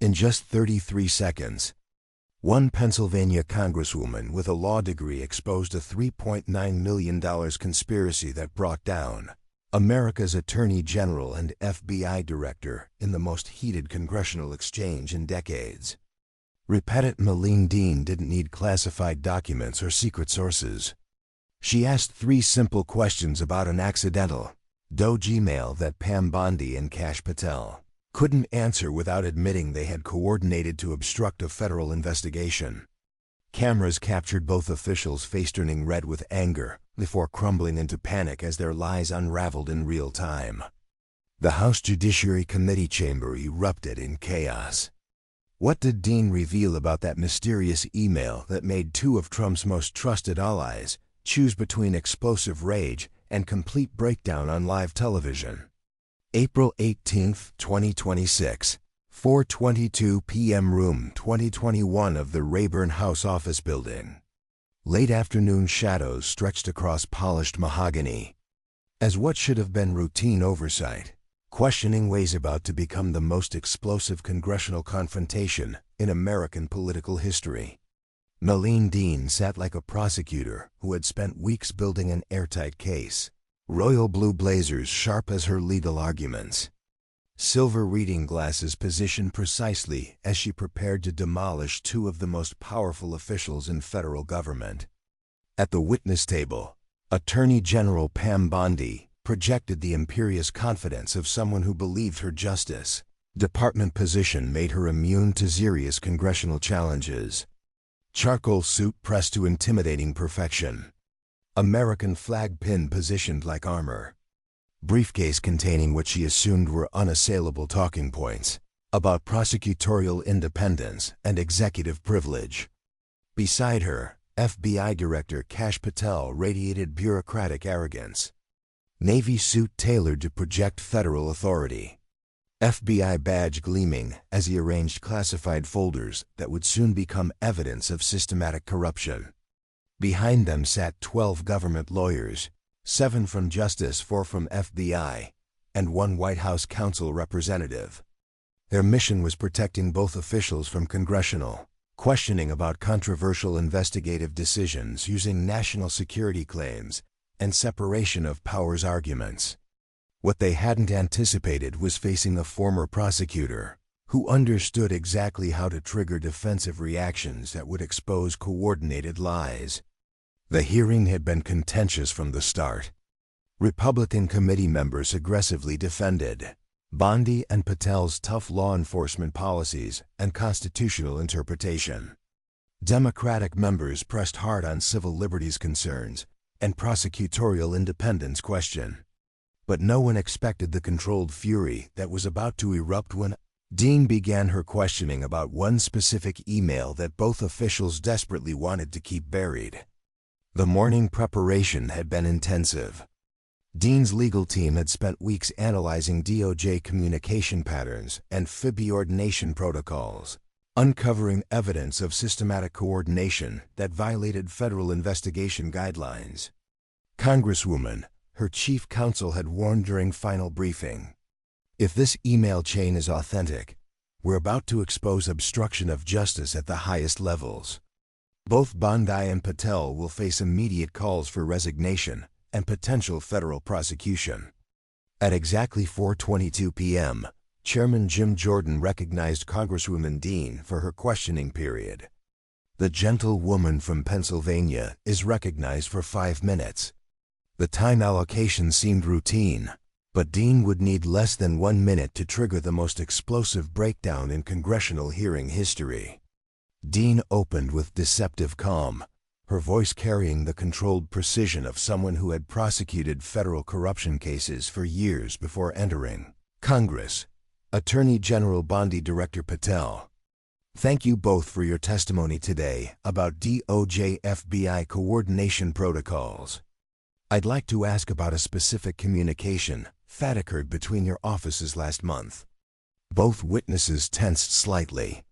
In just 33 seconds, one Pennsylvania congresswoman with a law degree exposed a $3.9 million conspiracy that brought down America's Attorney General and FBI Director in the most heated congressional exchange in decades. Madeleine Dean didn't need classified documents or secret sources. She asked 3 simple questions about an accidental Doge email that Bondi and Kash Patel couldn't answer without admitting they had coordinated to obstruct a federal investigation. Cameras captured both officials' face turning red with anger before crumbling into panic as their lies unraveled in real time. The House Judiciary Committee chamber erupted in chaos. What did Dean reveal about that mysterious email that made 2 of Trump's most trusted allies choose between explosive rage and complete breakdown on live television? April 18, 2026, 4:22 p.m. Room 2021 of the Rayburn House Office Building. Late afternoon shadows stretched across polished mahogany. As what should have been routine oversight, questioning was about to become the most explosive congressional confrontation in American political history. Madeleine Dean sat like a prosecutor who had spent weeks building an airtight case, royal blue blazers sharp as her legal arguments, silver reading glasses positioned precisely as she prepared to demolish 2 of the most powerful officials in federal government. At the witness table, Attorney General Bondi projected the imperious confidence of someone who believed her Justice Department position made her immune to serious congressional challenges. Charcoal suit pressed to intimidating perfection. American flag pin positioned like armor. Briefcase containing what she assumed were unassailable talking points about prosecutorial independence and executive privilege. Beside her, FBI Director Kash Patel radiated bureaucratic arrogance. Navy suit tailored to project federal authority. FBI badge gleaming as he arranged classified folders that would soon become evidence of systematic corruption. Behind them sat 12 government lawyers, 7 from Justice, 4 from FBI, and 1 White House counsel representative. Their mission was protecting both officials from congressional questioning about controversial investigative decisions using national security claims and separation of powers arguments. What they hadn't anticipated was facing a former prosecutor who understood exactly how to trigger defensive reactions that would expose coordinated lies. The hearing had been contentious from the start. Republican committee members aggressively defended Bondi and Patel's tough law enforcement policies and constitutional interpretation. Democratic members pressed hard on civil liberties concerns and prosecutorial independence question. But no one expected the controlled fury that was about to erupt when Dean began her questioning about one specific email that both officials desperately wanted to keep buried. The morning preparation had been intensive. Dean's legal team had spent weeks analyzing DOJ communication patterns and FIB ordination protocols, uncovering evidence of systematic coordination that violated federal investigation guidelines. Congresswoman, her chief counsel, had warned during final briefing, if this email chain is authentic, we're about to expose obstruction of justice at the highest levels. Both Bondi and Patel will face immediate calls for resignation and potential federal prosecution. At exactly 4:22 p.m., Chairman Jim Jordan recognized Congresswoman Dean for her questioning period. The gentlewoman from Pennsylvania is recognized for 5 minutes. The time allocation seemed routine, but Dean would need less than 1 minute to trigger the most explosive breakdown in congressional hearing history. Dean opened with deceptive calm, her voice carrying the controlled precision of someone who had prosecuted federal corruption cases for years before entering Congress. Attorney General Bondi, Director Patel, thank you both for your testimony today about DOJ FBI coordination protocols. I'd like to ask about a specific communication that occurred between your offices last month. Both witnesses tensed slightly.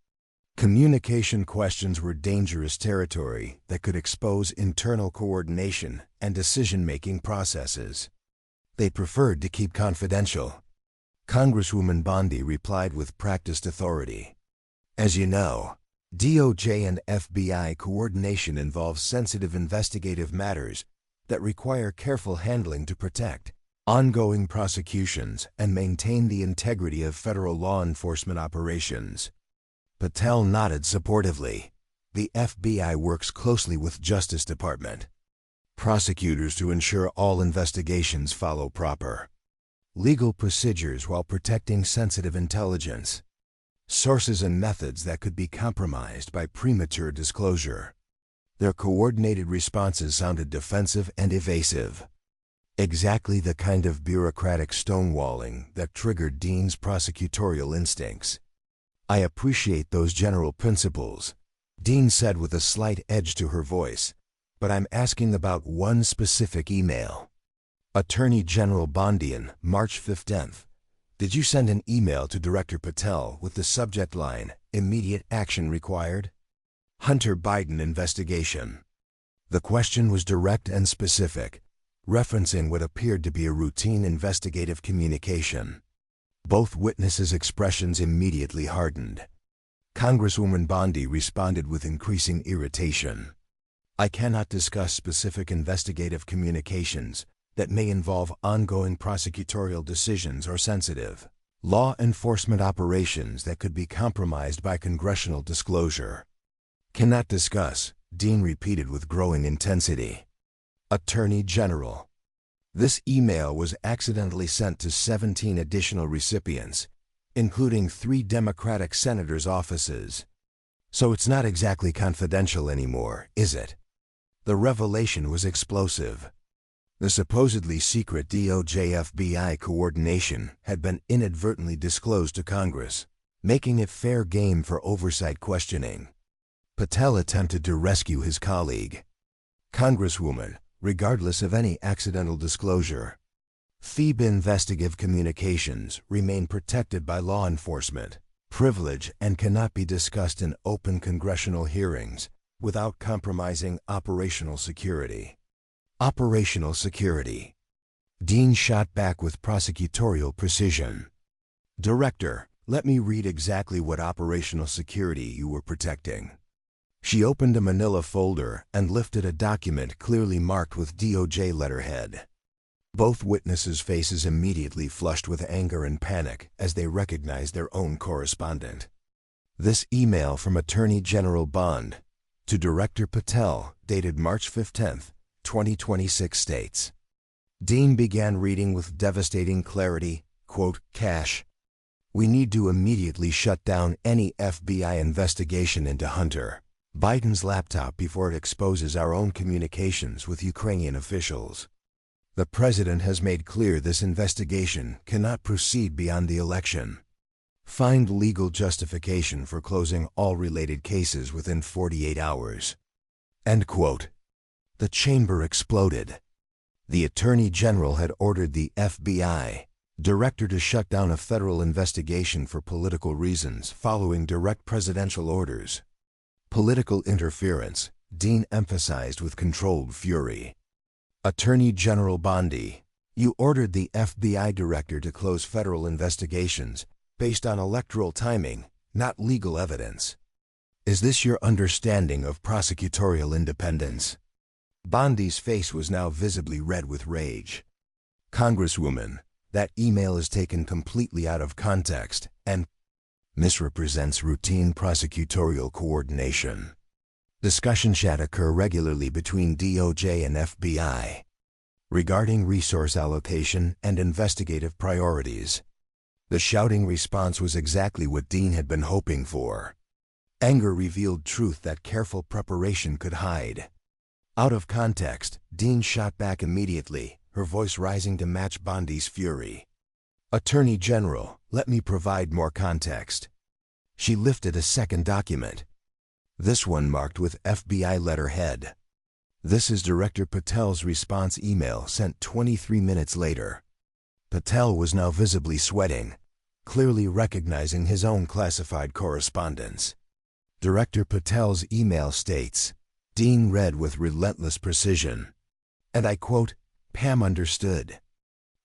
Communication questions were dangerous territory that could expose internal coordination and decision-making processes. They preferred to keep confidential. Congresswoman Bondi replied with practiced authority. As you know, DOJ and FBI coordination involves sensitive investigative matters that require careful handling to protect ongoing prosecutions and maintain the integrity of federal law enforcement operations. Patel nodded supportively. The FBI works closely with Justice Department prosecutors to ensure all investigations follow proper legal procedures while protecting sensitive intelligence, sources and methods that could be compromised by premature disclosure. Their coordinated responses sounded defensive and evasive. Exactly the kind of bureaucratic stonewalling that triggered Dean's prosecutorial instincts. "I appreciate those general principles," Dean said with a slight edge to her voice, "but I'm asking about one specific email." Attorney General Bondi, March 15th. Did you send an email to Director Patel with the subject line, "Immediate action required"? Hunter Biden investigation. The question was direct and specific, referencing what appeared to be a routine investigative communication. Both witnesses' expressions immediately hardened. Congresswoman Bondi responded with increasing irritation. "I cannot discuss specific investigative communications that may involve ongoing prosecutorial decisions or sensitive law enforcement operations that could be compromised by congressional disclosure." "Cannot discuss," Dean repeated with growing intensity. Attorney General. This email was accidentally sent to 17 additional recipients, including 3 Democratic senators' offices. So it's not exactly confidential anymore, is it? The revelation was explosive. The supposedly secret DOJ-FBI coordination had been inadvertently disclosed to Congress, making it fair game for oversight questioning. Patel attempted to rescue his colleague. "Congresswoman, regardless of any accidental disclosure, FIB investigative communications remain protected by law enforcement privilege and cannot be discussed in open congressional hearings without compromising operational security." Operational security. Dean shot back with prosecutorial precision. "Director, let me read exactly what operational security you were protecting." She opened a manila folder and lifted a document clearly marked with DOJ letterhead. Both witnesses' faces immediately flushed with anger and panic as they recognized their own correspondent. This email from Attorney General Bond to Director Patel, dated March 15th, 2026 states. Dean began reading with devastating clarity, quote, "Kash, we need to immediately shut down any FBI investigation into Hunter Biden's laptop before it exposes our own communications with Ukrainian officials. The President has made clear this investigation cannot proceed beyond the election. Find legal justification for closing all related cases within 48 hours. End quote. The chamber exploded. The Attorney General had ordered the FBI director to shut down a federal investigation for political reasons following direct presidential orders. Political interference, Dean emphasized with controlled fury. Attorney General Bondi, you ordered the FBI director to close federal investigations based on electoral timing, not legal evidence. Is this your understanding of prosecutorial independence? Bondi's face was now visibly red with rage. Congresswoman, that email is taken completely out of context and misrepresents routine prosecutorial coordination. Discussion chat occur regularly between DOJ and FBI regarding resource allocation and investigative priorities. The shouting response was exactly what Dean had been hoping for. Anger revealed truth that careful preparation could hide. Out of context, Dean shot back immediately, her voice rising to match Bondi's fury. Attorney General, let me provide more context. She lifted a second document. This one marked with FBI letterhead. This is Director Patel's response email sent 23 minutes later. Patel was now visibly sweating, clearly recognizing his own classified correspondence. Director Patel's email states, Dean read with relentless precision. And I quote, Pam understood.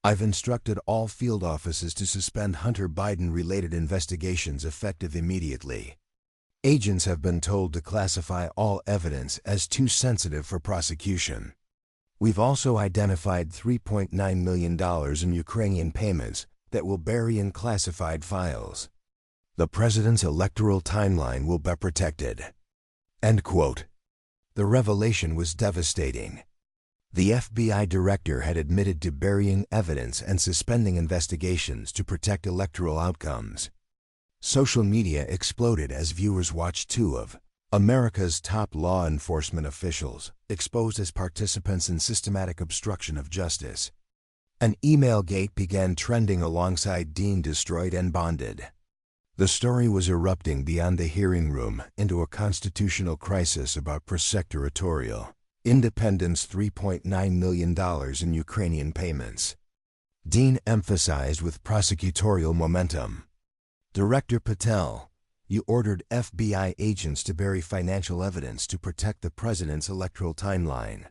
I've instructed all field offices to suspend Hunter Biden-related investigations effective immediately. Agents have been told to classify all evidence as too sensitive for prosecution. We've also identified $3.9 million in Ukrainian payments that will bury in classified files. The president's electoral timeline will be protected." End quote. The revelation was devastating. The FBI director had admitted to burying evidence and suspending investigations to protect electoral outcomes. Social media exploded as viewers watched two of America's top law enforcement officials exposed as participants in systematic obstruction of justice. An email gate began trending alongside Dean destroyed and bonded. The story was erupting beyond the hearing room into a constitutional crisis about prosecutorial independence. $3.9 million in Ukrainian payments. Dean emphasized with prosecutorial momentum. Director Patel, you ordered FBI agents to bury financial evidence to protect the president's electoral timeline.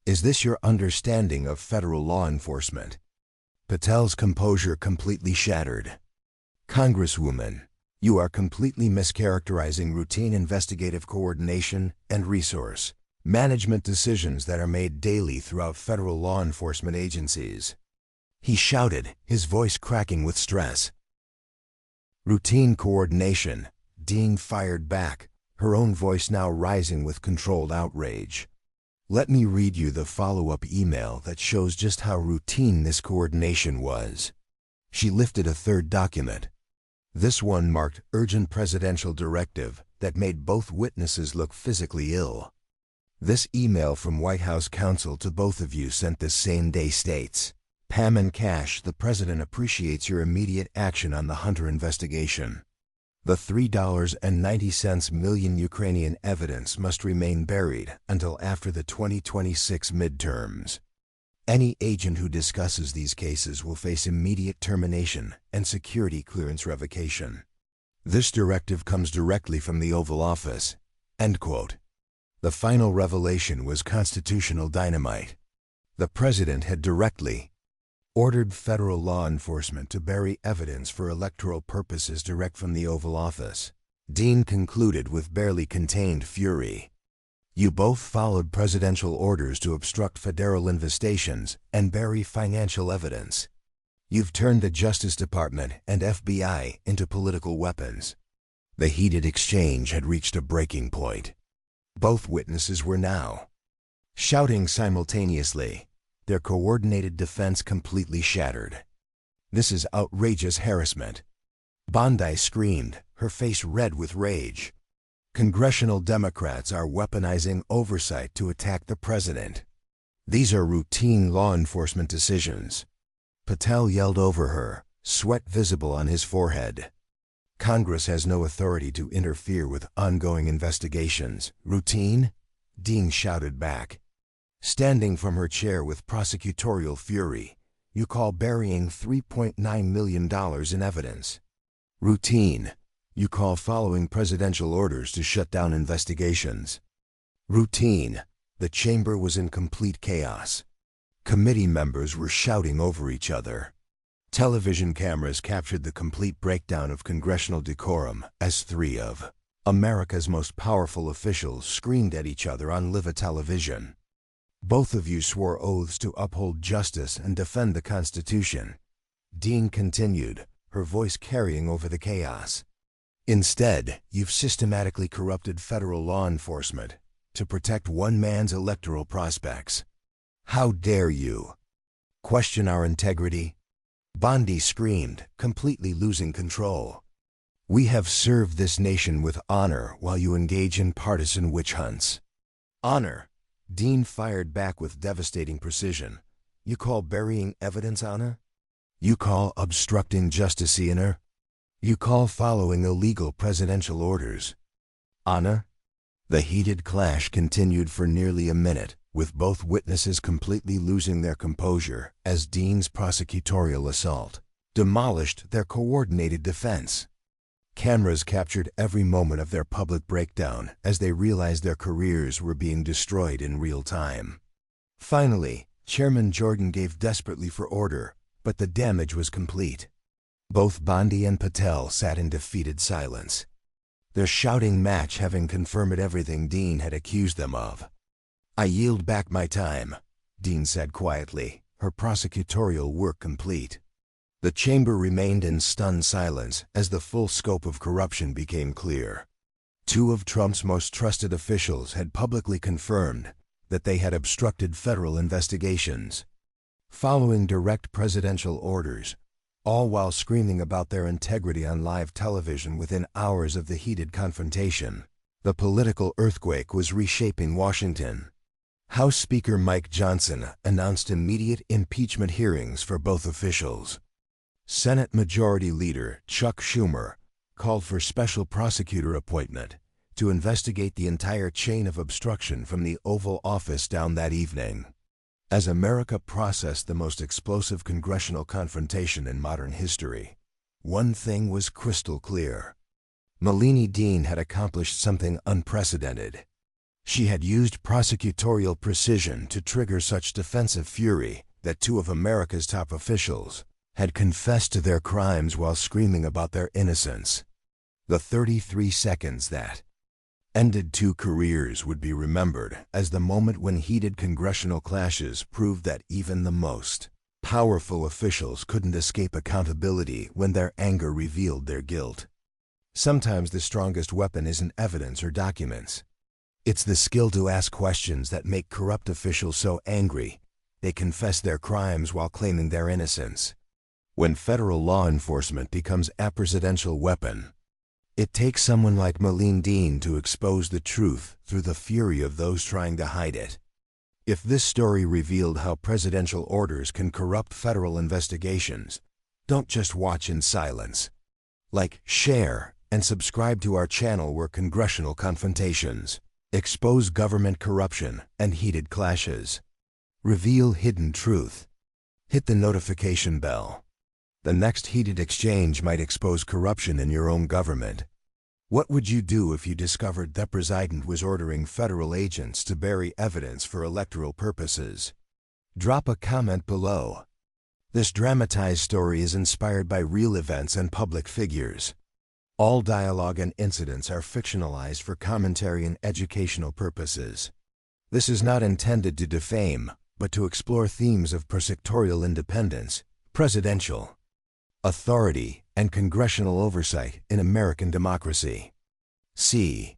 Is this your understanding of federal law enforcement? Patel's composure completely shattered. Congresswoman, you are completely mischaracterizing routine investigative coordination and resource management decisions that are made daily throughout federal law enforcement agencies. He shouted, his voice cracking with stress. Routine coordination, Dean fired back, her own voice now rising with controlled outrage. Let me read you the follow-up email that shows just how routine this coordination was. She lifted a third document. This one marked urgent presidential directive that made both witnesses look physically ill. This email from White House counsel to both of you sent this same day states, Pam and Kash, the president appreciates your immediate action on the Hunter investigation. The $3.90 million Ukrainian evidence must remain buried until after the 2026 midterms. Any agent who discusses these cases will face immediate termination and security clearance revocation. This directive comes directly from the Oval Office. End quote. The final revelation was constitutional dynamite. The president had directly ordered federal law enforcement to bury evidence for electoral purposes direct from the Oval Office. Dean concluded with barely contained fury. You both followed presidential orders to obstruct federal investigations and bury financial evidence. You've turned the Justice Department and FBI into political weapons. The heated exchange had reached a breaking point. Both witnesses were now shouting simultaneously, their coordinated defense completely shattered. This is outrageous harassment. Bondi screamed, her face red with rage. Congressional Democrats are weaponizing oversight to attack the president. These are routine law enforcement decisions. Patel yelled over her, sweat visible on his forehead. Congress has no authority to interfere with ongoing investigations. Routine? Dean shouted back. Standing from her chair with prosecutorial fury, you call burying $3.9 million in evidence routine. You call following presidential orders to shut down investigations routine. The chamber was in complete chaos. Committee members were shouting over each other. Television cameras captured the complete breakdown of congressional decorum as three of America's most powerful officials screamed at each other on live television. Both of you swore oaths to uphold justice and defend the Constitution. Dean continued, her voice carrying over the chaos. Instead, you've systematically corrupted federal law enforcement to protect one man's electoral prospects. How dare you question our integrity? Bondi screamed, completely losing control. We have served this nation with honor while you engage in partisan witch hunts. Honor? Dean fired back with devastating precision. You call burying evidence honor? You call obstructing justice honor? You call following illegal presidential orders honor? The heated clash continued for nearly a minute, with both witnesses completely losing their composure as Dean's prosecutorial assault demolished their coordinated defense. Cameras captured every moment of their public breakdown as they realized their careers were being destroyed in real time. Finally, Chairman Jordan gave desperately for order, but the damage was complete. Both Bondi and Patel sat in defeated silence. their shouting match having confirmed everything Dean had accused them of. "I yield back my time," Dean said quietly, her prosecutorial work complete. The chamber remained in stunned silence as the full scope of corruption became clear. Two of Trump's most trusted officials had publicly confirmed that they had obstructed federal investigations, following direct presidential orders, all while screaming about their integrity on live television within hours of the heated confrontation. The political earthquake was reshaping Washington. House Speaker Mike Johnson announced immediate impeachment hearings for both officials. Senate Majority Leader Chuck Schumer called for special prosecutor appointment to investigate the entire chain of obstruction from the Oval Office down that evening. As America processed the most explosive congressional confrontation in modern history, one thing was crystal clear. Madeleine Dean had accomplished something unprecedented. She had used prosecutorial precision to trigger such defensive fury that two of America's top officials had confessed to their crimes while screaming about their innocence. The 33 seconds that ended two careers would be remembered as the moment when heated congressional clashes proved that even the most powerful officials couldn't escape accountability when their anger revealed their guilt. Sometimes the strongest weapon isn't evidence or documents. It's the skill to ask questions that make corrupt officials so angry they confess their crimes while claiming their innocence. When federal law enforcement becomes a presidential weapon, it takes someone like Madeleine Dean to expose the truth through the fury of those trying to hide it. If this story revealed how presidential orders can corrupt federal investigations, don't just watch in silence. Like, share, and subscribe to our channel where congressional confrontations expose government corruption and heated clashes. Reveal hidden truth. Hit the notification bell. The next heated exchange might expose corruption in your own government. What would you do if you discovered the president was ordering federal agents to bury evidence for electoral purposes? Drop a comment below. This dramatized story is inspired by real events and public figures. All dialogue and incidents are fictionalized for commentary and educational purposes. This is not intended to defame, but to explore themes of prosecutorial independence, presidential authority, and congressional oversight in American democracy. See